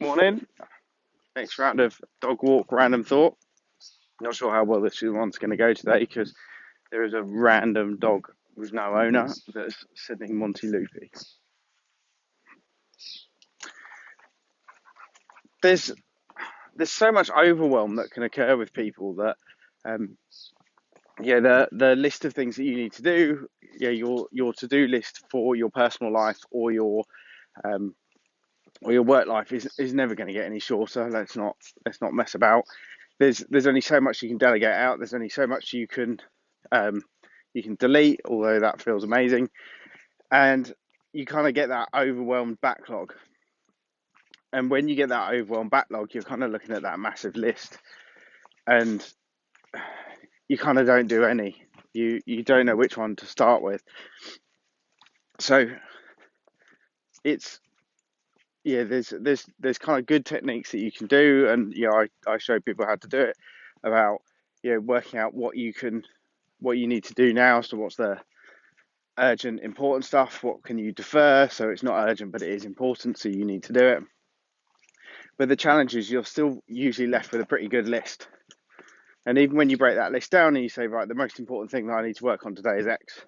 Morning. Next round of dog walk random thought. Not sure how well this one's going to go today because there is a random dog with no owner that's sitting Monty Loopy. There's there's so much overwhelm that can occur with people that um, the list of things that you need to do, your to do list for your personal life um, or your work life is never going to get any shorter. Let's not mess about. There's only so much you can delegate out. There's only so much um, you can delete, although that feels amazing, and you kind of get that overwhelmed backlog. And when you get that overwhelmed backlog, you're kind of looking at that massive list, and you kind of don't do any. You don't know which one to start with. So it's there's kind of good techniques that you can do, and I show people how to do it about working out what you need to do now. So what's the urgent, important stuff? What can you defer? So it's not urgent, but it is important, so you need to do it. But the challenge is you're still usually left with a pretty good list. And even when you break that list down and you say, right, the most important thing that I need to work on today is X,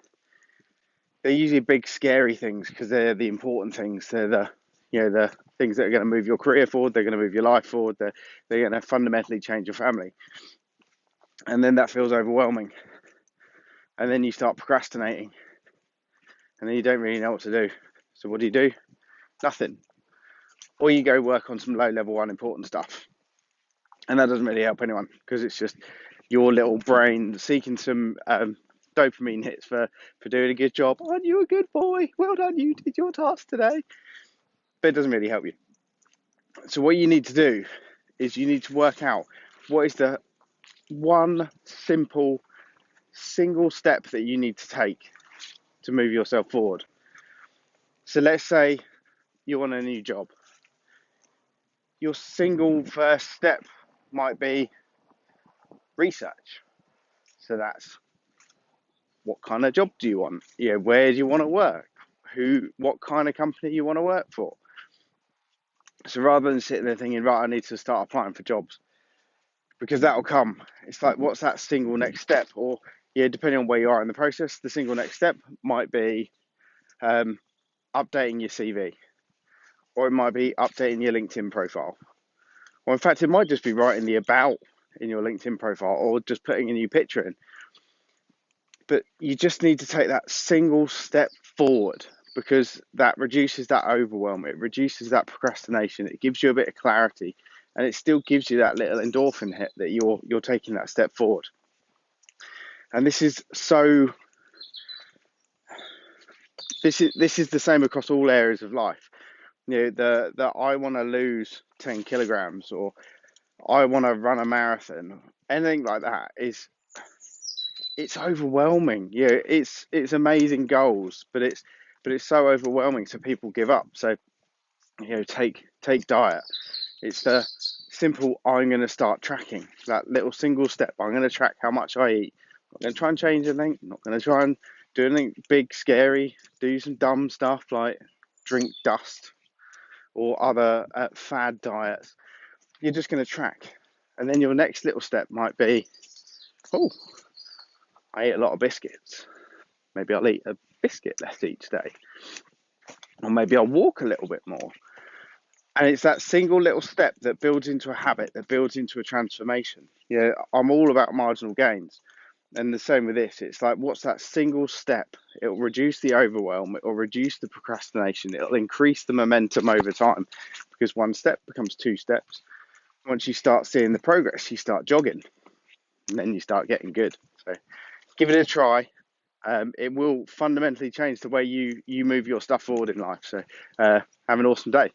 they're usually big, scary things because they're the important things. They're the things that are going to move your career forward. They're going to move your life forward. They're going to fundamentally change your family. And then that feels overwhelming. And then you start procrastinating. And then you don't really know what to do. So what do? Nothing. Or you go work on some low-level, unimportant stuff. And that doesn't really help anyone because it's just your little brain seeking some dopamine hits for doing a good job. Aren't you a good boy? Well done, you did your task today. But it doesn't really help you. So what you need to do is you need to work out what is the one simple single step that you need to take to move yourself forward. So let's say you want a new job. Your single first step might be research. So that's what kind of job do you want? Where do you want to work? What kind of company you want to work for? So rather than sitting there thinking, right, I need to start applying for jobs, because that'll come. It's like, what's that single next step? Or depending on where you are in the process, the single next step might be updating your CV, or it might be updating your LinkedIn profile, or in fact, it might just be writing the about in your LinkedIn profile, or just putting a new picture in. But you just need to take that single step forward because that reduces that overwhelm. It reduces that procrastination. It gives you a bit of clarity, and it still gives you that little endorphin hit that you're taking that step forward. And this is the same across all areas of life. The I want to lose 10 kilograms, or I want to run a marathon, anything like that it's overwhelming. It's amazing goals, but it's so overwhelming, so people give up. So take diet. It's the simple. I'm going to start tracking that little single step. I'm going to track how much I eat. I'm not going to try and change anything. I'm not going to try and do anything big, scary. Do some dumb stuff like drink dust or other fad diets. You're just going to track, and then your next little step might be, oh, I eat a lot of biscuits. Maybe I'll eat a biscuit less each day. Or maybe I'll walk a little bit more. And it's that single little step that builds into a habit, that builds into a transformation. I'm all about marginal gains. And the same with this. It's like, what's that single step? It'll reduce the overwhelm. It'll reduce the procrastination. It'll increase the momentum over time because one step becomes two steps. Once you start seeing the progress, you start jogging and then you start getting good. So give it a try. It will fundamentally change the way you move your stuff forward in life. So have an awesome day.